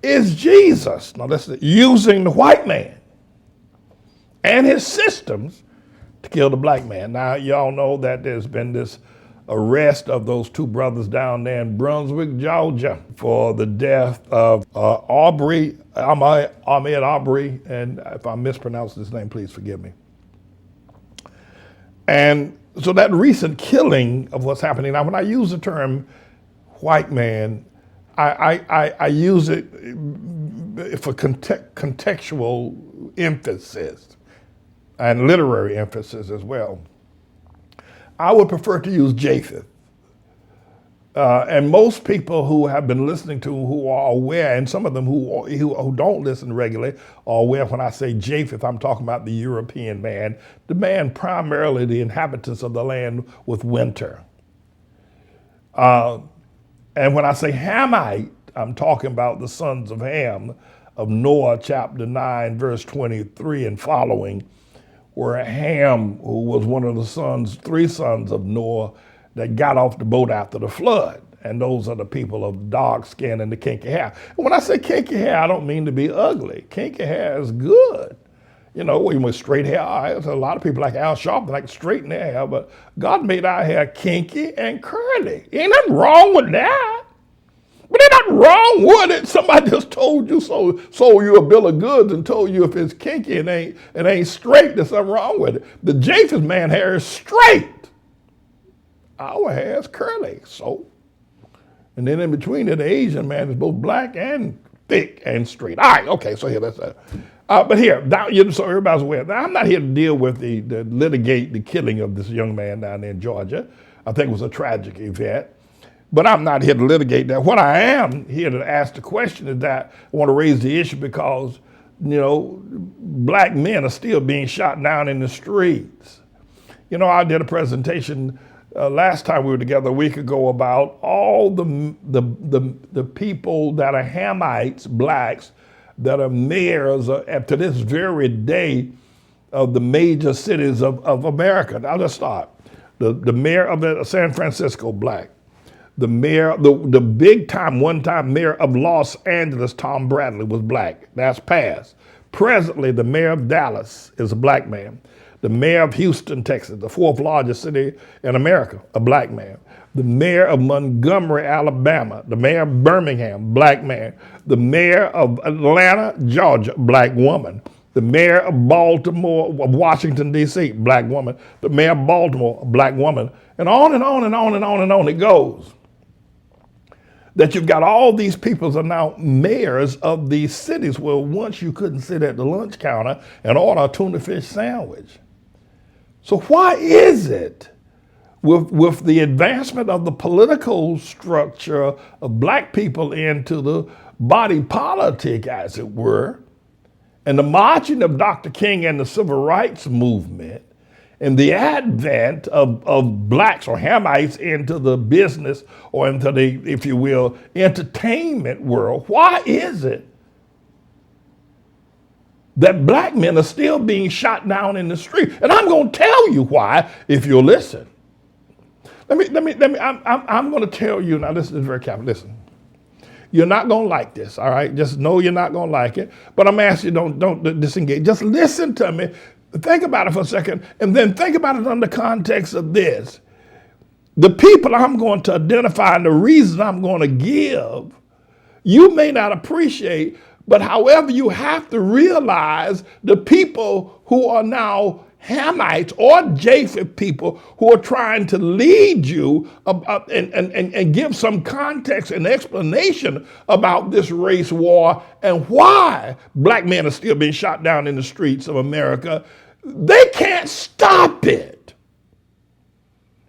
is Jesus. Now listen, using the white man and his systems to kill the black man. Now y'all know that there's been this arrest of those two brothers down there in Brunswick, Georgia, for the death of Ahmaud Arbery, and if I mispronounced his name, please forgive me. And so that recent killing of what's happening now, when I use the term white man, I use it for contextual emphasis and literary emphasis as well. I would prefer to use Japheth. And most people who have been listening to, who are aware, and some of them who don't listen regularly are aware when I say Japheth, I'm talking about the European man, the man primarily the inhabitants of the land with winter. And when I say Hamite, I'm talking about the sons of Ham of Noah, chapter 9, verse 23 and following, where Ham, who was one of the three sons of Noah that got off the boat after the flood. And those are the people of dark skin and the kinky hair. And when I say kinky hair, I don't mean to be ugly. Kinky hair is good. You know, with straight hair, there's a lot of people like Al Sharpton like straighten their hair, but God made our hair kinky and curly. Ain't nothing wrong with that. But there's nothing wrong with it. Somebody just told you so, sold you a bill of goods and told you if it's kinky and ain't straight, there's something wrong with it. The Japheth man hair is straight. Our hair is curly, so. And then in between it, the Asian man is both black and thick and straight. All right, okay, so here, but here, so everybody's aware. Now, I'm not here to deal with the litigate the killing of this young man down there in Georgia. I think it was a tragic event. But I'm not here to litigate that. What I am here to ask the question is that I want to raise the issue because, you know, black men are still being shot down in the streets. You know, I did a presentation last time we were together a week ago about all the people that are Hamites, blacks, that are mayors up to this very day of the major cities of America. Now let's start. The mayor of San Francisco, black. The mayor, the big time, one-time mayor of Los Angeles, Tom Bradley, was black. That's passed. Presently, the mayor of Dallas is a black man. The mayor of Houston, Texas, the fourth largest city in America, a black man. The mayor of Montgomery, Alabama. The mayor of Birmingham, black man. The mayor of Atlanta, Georgia, black woman. The mayor of Baltimore, of Washington, D.C., black woman. The mayor of Baltimore, black woman. And on and on and on and on and on it goes. That you've got all these people are now mayors of these cities where once you couldn't sit at the lunch counter and order a tuna fish sandwich. So why is it with the advancement of the political structure of black people into the body politic, as it were, and the marching of Dr. King and the civil rights movement, and the advent of blacks or Hamites into the business or into the, if you will, entertainment world, why is it that black men are still being shot down in the street? And I'm going to tell you why if you'll listen. I'm going to tell you, now this is very careful, listen. You're not going to like this, all right? Just know you're not going to like it. But I'm asking you, don't disengage. Just listen to me. Think about it for a second, and then think about it in the context of this. The people I'm going to identify and the reasons I'm going to give, you may not appreciate, but however, you have to realize the people who are now Hamites or Japheth people who are trying to lead you and give some context and explanation about this race war and why black men are still being shot down in the streets of America. They can't stop it.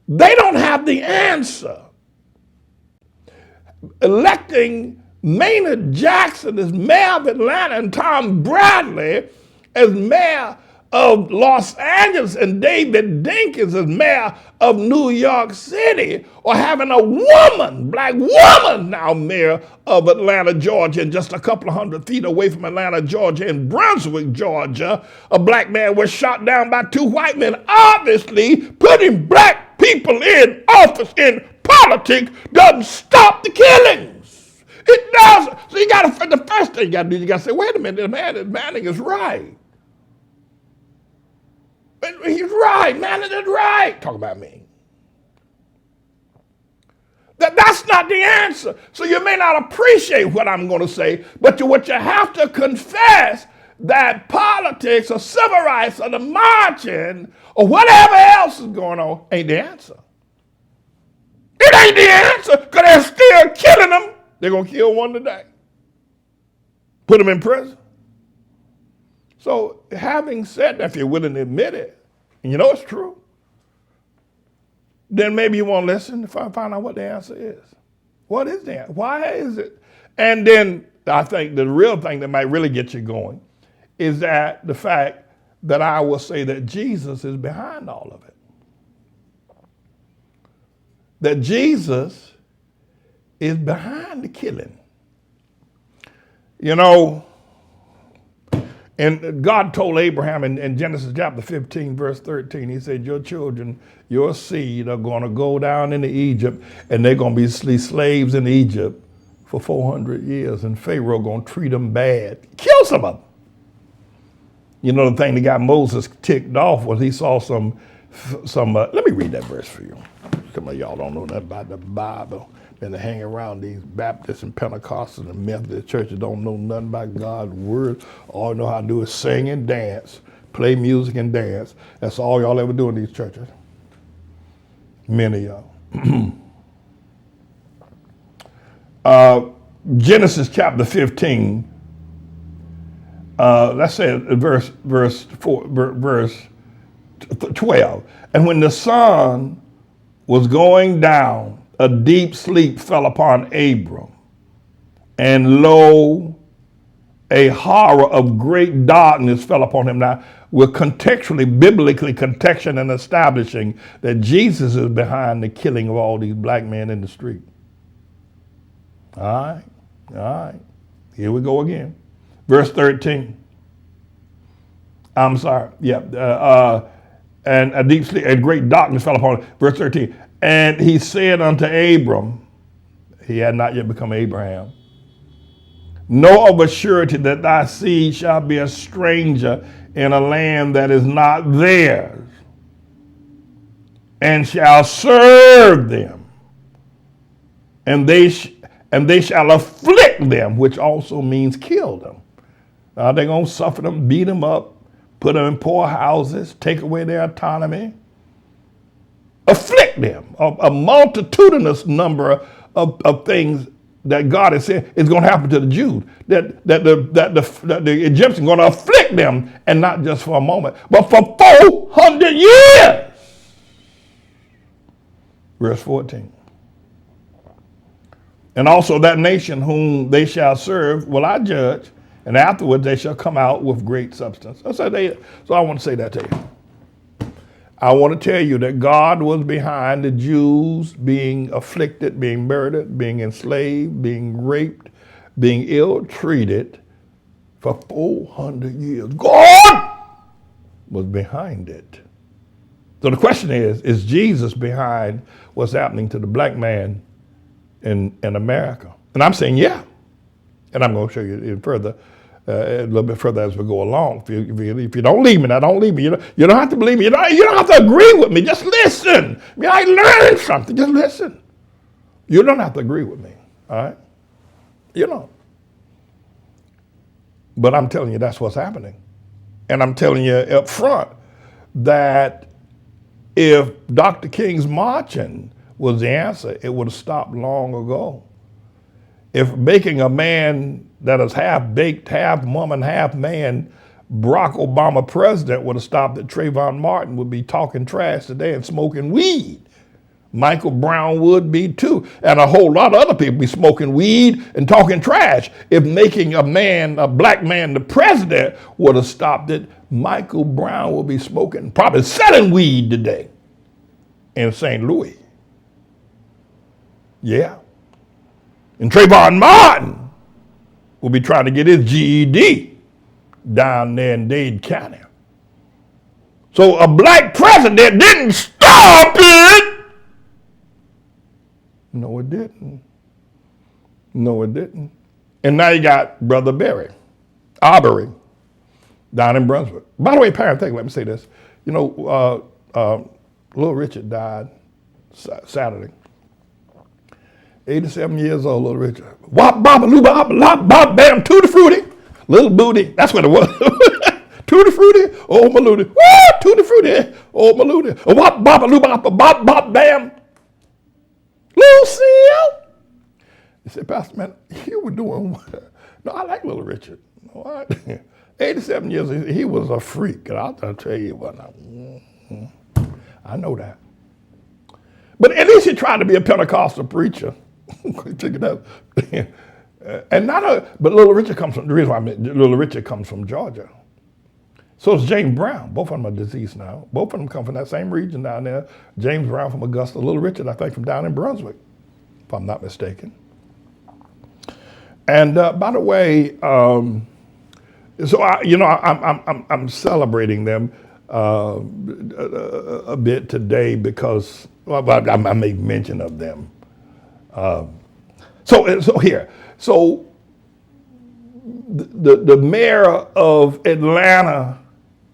They don't have the answer. Electing Maynard Jackson as mayor of Atlanta and Tom Bradley as mayor of Los Angeles and David Dinkins as mayor of New York City, or having a woman, black woman now mayor of Atlanta, Georgia, and just a couple of 100 feet away from Atlanta, Georgia, in Brunswick, Georgia, a black man was shot down by two white men. Obviously, putting black people in office in politics doesn't stop the killings. It does. So you got to, the first thing you got to do, you got to say, wait a minute, Manning is right. He's right. Manning is right. Talk about me. That's not the answer. So you may not appreciate what I'm going to say, but what you have to confess that politics or civil rights or the marching or whatever else is going on ain't the answer. It ain't the answer because they're still killing them. They're going to kill one today. Put them in prison. So having said that, if you're willing to admit it, and you know it's true, then maybe you won't listen to find out what the answer is. What is the answer? Why is it? And then I think the real thing that might really get you going is that the fact that I will say that Jesus is behind all of it. That Jesus is behind the killing. You know, and God told Abraham in Genesis chapter 15, verse 13, he said, your children, your seed are going to go down into Egypt and they're going to be slaves in Egypt for 400 years. And Pharaoh going to treat them bad. Kill some of them. You know, the thing that got Moses ticked off was he saw some let me read that verse for you. Some of y'all don't know nothing about the Bible. And they hang around these Baptists and Pentecostals and Methodist churches don't know nothing about God's word. All you know how to do is sing and dance, play music and dance. That's all y'all ever do in these churches. Many of y'all. Genesis chapter 15. Let's say verse 12. And when the sun was going down, a deep sleep fell upon Abram, and lo, a horror of great darkness fell upon him. Now, we're contextually, biblically contextually and establishing that Jesus is behind the killing of all these black men in the street. All right. Here we go again. Verse 13. I'm sorry. Yeah. And a deep sleep and great darkness fell upon him. Verse 13. And he said unto Abram, he had not yet become Abraham, know of a surety that thy seed shall be a stranger in a land that is not theirs, and shall serve them, and they shall afflict them, which also means kill them. Now they're going to suffer them, beat them up, put them in poor houses, take away their autonomy, afflict them. A multitudinous number of things that God has said is going to happen to the Jews. That the Egyptians are going to afflict them, and not just for a moment, but for 400 years. Verse 14. And also that nation whom they shall serve will I judge, and afterwards they shall come out with great substance. So I want to say that to you. I want to tell you that God was behind the Jews being afflicted, being murdered, being enslaved, being raped, being ill-treated for 400 years. God was behind it. So the question is Jesus behind what's happening to the black man in America? And I'm saying, yeah. And I'm going to show you further, a little bit further as we go along. If you don't leave me, now don't leave me. You don't have to believe me. You don't have to agree with me. Just listen. I learned something. Just listen. You don't have to agree with me. All right? You don't. But I'm telling you that's what's happening. And I'm telling you up front that if Dr. King's marching was the answer, it would have stopped long ago. If making a man that is half baked, half woman, half man, Barack Obama president would have stopped it, Trayvon Martin would be talking trash today and smoking weed. Michael Brown would be too. And a whole lot of other people be smoking weed and talking trash. If making a black man the president would have stopped it, Michael Brown would be smoking, probably selling weed today in St. Louis. Yeah. And Trayvon Martin will be trying to get his GED down there in Dade County. So a black president didn't stop it. No, it didn't. No, it didn't. And now you got Brother Arbery, down in Brunswick. By the way, parenthetically, let me say this. You know, Little Richard died Saturday. 87 years old, Little Richard. Wop, bop, loo, bop, lop, bop, bam, tutti frutti. Little booty. That's what it was. Tutti frutti, oh, malooty. Woo, tutti frutti, oh, malooty. Wop, bop, loo, bop, bop, bop, bam. Lucille. He said, Pastor, man, you were doing what? No, I like Little Richard. What? 87 years, he was a freak. And I'll tell you what, I know that. But at least he tried to be a Pentecostal preacher. Check it out. And but Little Richard comes from, the reason why Little Richard comes from Georgia. So is James Brown. Both of them are deceased now. Both of them come from that same region down there. James Brown from Augusta, Little Richard, I think, from down in Brunswick, if I'm not mistaken. And by the way, so I'm celebrating them a bit today because I made mention of them. So here, the mayor of Atlanta,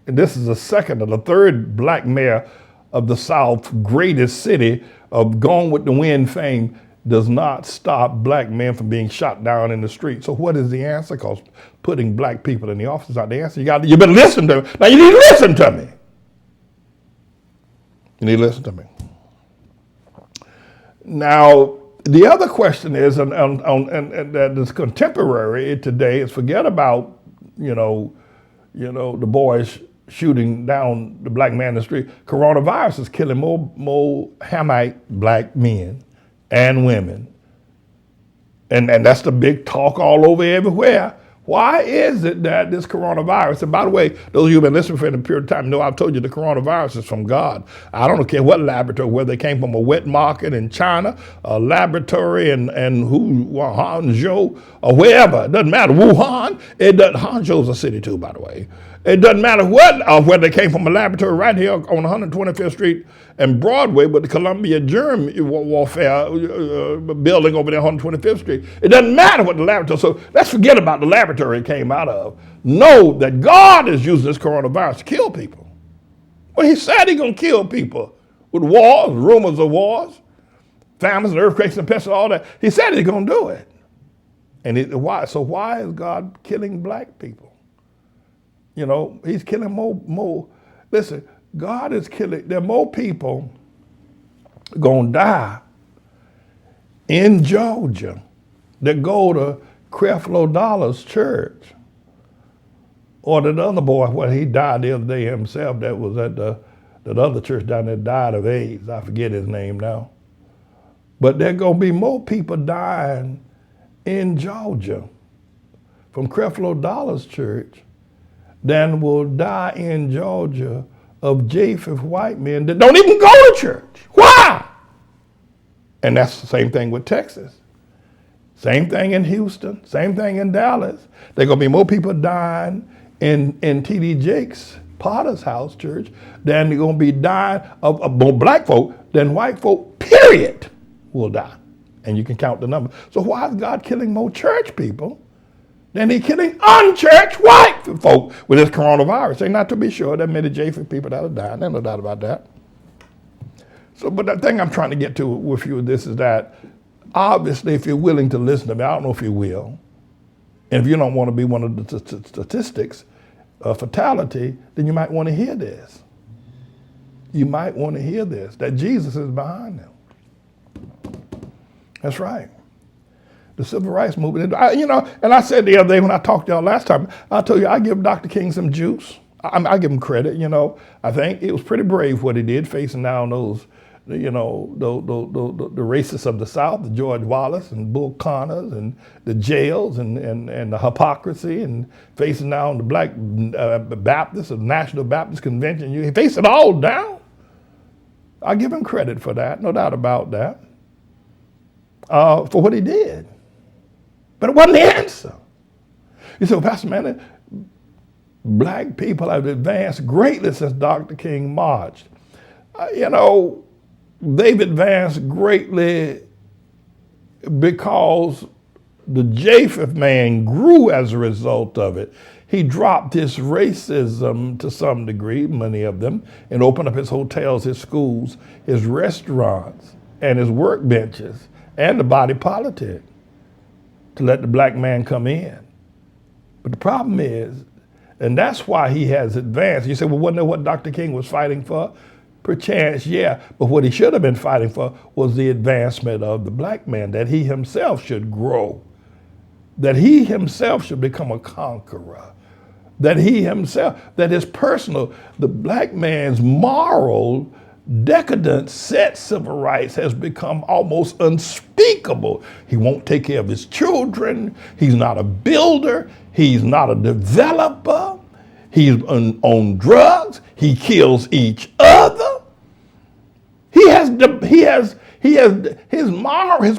and this is the second or the third black mayor of the South's greatest city of Gone with the Wind fame, does not stop black men from being shot down in the street. So what is the answer? Because putting black people in the office is not the answer. You better listen to me. Now you need to listen to me. You need to listen to me. Now, the other question is, and that is contemporary today, is forget about, the boys shooting down the black man in the street. Coronavirus is killing more Hamite black men and women. And that's the big talk all over everywhere. Why is it that this coronavirus, and by the way, those of you who've been listening for a period of time know I've told you the coronavirus is from God. I don't care what laboratory, whether they came from a wet market in China, a laboratory in Hangzhou, or wherever. It doesn't matter. Wuhan, Hangzhou's a city too, by the way. It doesn't matter what, whether they came from a laboratory right here on 125th Street and Broadway with the Columbia Germ Warfare building over there on 125th Street. It doesn't matter what the laboratory, so let's forget about the laboratory it came out of. Know that God is using this coronavirus to kill people. Well, he said he's going to kill people with wars, rumors of wars, famines and earthquakes and pests and all that. He said he's going to do it. And why? So why is God killing black people? He's killing more. Listen, God is killing, there are more people going to die in Georgia that go to Creflo Dollar's church. Or that other boy, he died the other day himself, that was at that other church down there, died of AIDS. I forget his name now. But there are going to be more people dying in Georgia from Creflo Dollar's church than will die in Georgia of Japheth white men that don't even go to church. Why? And that's the same thing with Texas. Same thing in Houston. Same thing in Dallas. There are going to be more people dying in T.D. Jakes' Potter's House Church than they're going to be dying of more black folk than white folk, period, will die. And you can count the number. So why is God killing more church people than he killing unchurched white folk with this coronavirus? And not to be sure, there are many Japheth people that are dying. There's no doubt about that. So, but the thing I'm trying to get to with you, this is that obviously if you're willing to listen to me, I don't know if you will, and if you don't want to be one of the statistics of fatality, then you might want to hear this. You might want to hear this, that Jesus is behind them. That's right. The civil rights movement, and I said the other day when I talked to y'all last time, I told you I give Dr. King some juice. I give him credit, I think it was pretty brave what he did, facing down those, the racists of the South, the George Wallace and Bull Connors and the jails and the hypocrisy, and facing down the black Baptists of National Baptist Convention. He faced it all down. I give him credit for that, no doubt about that, for what he did. But it wasn't the answer. You say, well, Pastor Manning, black people have advanced greatly since Dr. King marched. They've advanced greatly because The Japheth man grew as a result of it. He dropped his racism to some degree, many of them, and opened up his hotels, his schools, his restaurants, and his workbenches, and the body politic to let the black man come in. But the problem is, and that's why he has advanced. You say, well, wasn't that what Dr. King was fighting for? Perchance, yeah. But what he should have been fighting for was the advancement of the black man, that he himself should grow, that he himself should become a conqueror, that he himself, that his personal, the black man's moral decadent set civil rights has become almost unspeakable. He won't take care of his children. He's not a builder. He's not a developer. He's on drugs. He kills each other. His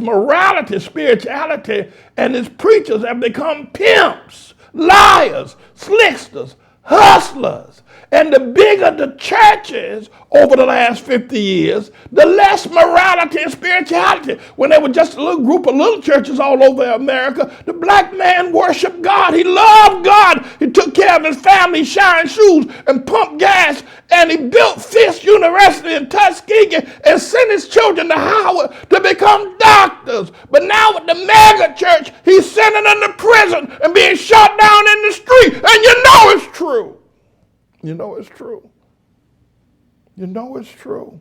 morality, spirituality, and his preachers have become pimps, liars, slicksters, hustlers. And the bigger the churches over the last 50 years, the less morality and spirituality. When there were just a little group of little churches all over America, the black man worshiped God. He loved God. He took care of his family, shined shoes, and pumped gas. And he built Fisk University in Tuskegee and sent his children to Howard to become doctors. But now with the mega church, he's sending them to prison and being shot down in the street. And you know it's true. You know it's true. You know it's true.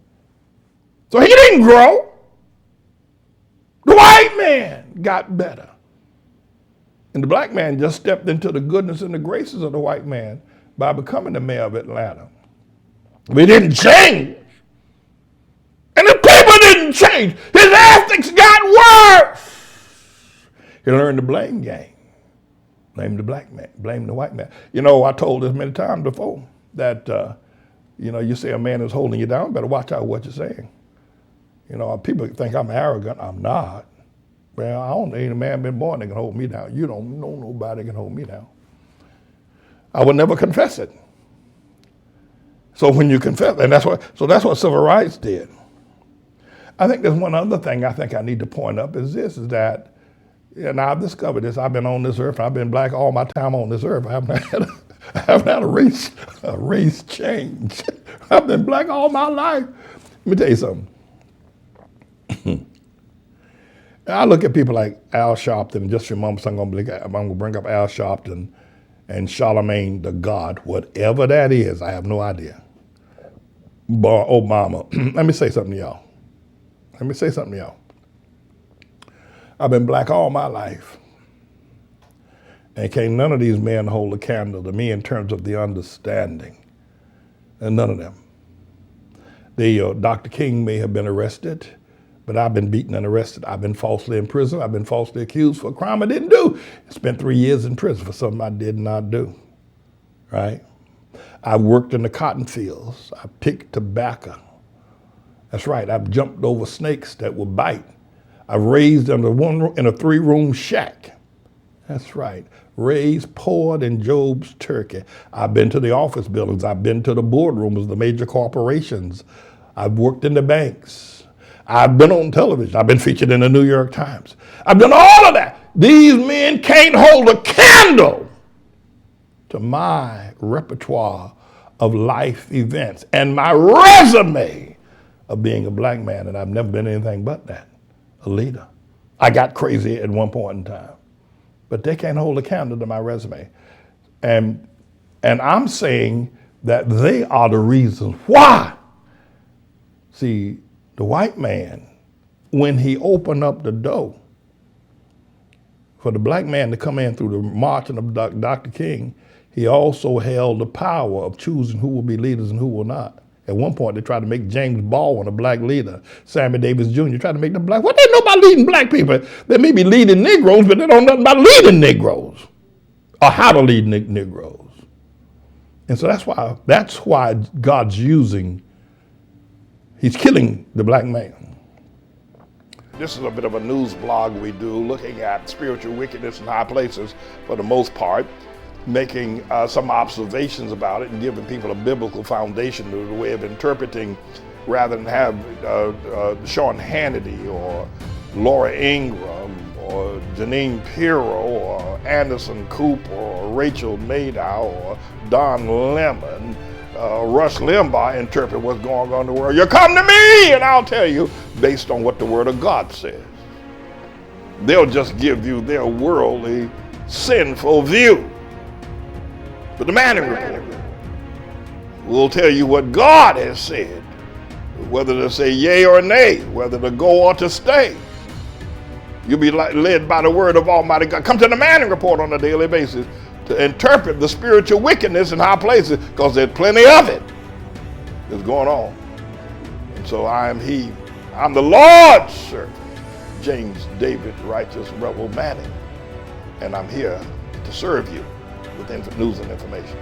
So he didn't grow. The white man got better. And the black man just stepped into the goodness and the graces of the white man by becoming the mayor of Atlanta. We didn't change. And the people didn't change. His ethics got worse. He learned the blame game. Blame the black man, blame the white man. You know, I told this many times before that, you say a man is holding you down, better watch out what you're saying. You know, people think I'm arrogant. I'm not. Well, I don't need a man been born that can hold me down. You don't know nobody can hold me down. I would never confess it. So when you confess, and that's what civil rights did. I think there's one other thing I think I need to point up is that, and I've discovered this. I've been on this earth. I've been black all my time on this earth. I haven't had a race change. I've been black all my life. Let me tell you something. I look at people like Al Sharpton. Just a few moments, I'm going to bring up Al Sharpton and Charlemagne the God, whatever that is. I have no idea. Obama. Let me say something to y'all. I've been black all my life. And can't none of these men hold a candle to me in terms of the understanding. And none of them. Dr. King may have been arrested, but I've been beaten and arrested. I've been falsely imprisoned. I've been falsely accused for a crime I didn't do. I spent 3 years in prison for something I did not do, right? I've worked in the cotton fields. I picked tobacco. That's right, I've jumped over snakes that would bite. I've raised in a 3-room shack. That's right. Raised, poured in Job's turkey. I've been to the office buildings. I've been to the boardrooms of the major corporations. I've worked in the banks. I've been on television. I've been featured in the New York Times. I've done all of that. These men can't hold a candle to my repertoire of life events and my resume of being a black man, and I've never been anything but that, a leader. I got crazy at one point in time, but they can't hold a candle to my resume. And I'm saying that they are the reasons why. See, the white man, when he opened up the door for the black man to come in through the marching of Dr. King, he also held the power of choosing who will be leaders and who will not. At one point, they tried to make James Baldwin a black leader. Sammy Davis Jr. tried to make them black. What they know about leading black people? They may be leading Negroes, but they don't know nothing about leading Negroes or how to lead Negroes. And so that's why God's he's killing the black man. This is a bit of a news blog we do looking at spiritual wickedness in high places for the most part, making some observations about it and giving people a biblical foundation to the way of interpreting rather than have Sean Hannity or Laura Ingraham or Janine Pirro or Anderson Cooper or Rachel Maddow or Don Lemon, Rush Limbaugh interpret what's going on in the world. You come to me and I'll tell you based on what the Word of God says. They'll just give you their worldly, sinful view. But the Manning Report will tell you what God has said, whether to say yea or nay, whether to go or to stay. You'll be led by the word of Almighty God. Come to the Manning Report on a daily basis to interpret the spiritual wickedness in high places, because there's plenty of it that's going on. And so I'm the Lord's servant, James David Righteous Rebel Manning, and I'm here to serve you with news and information.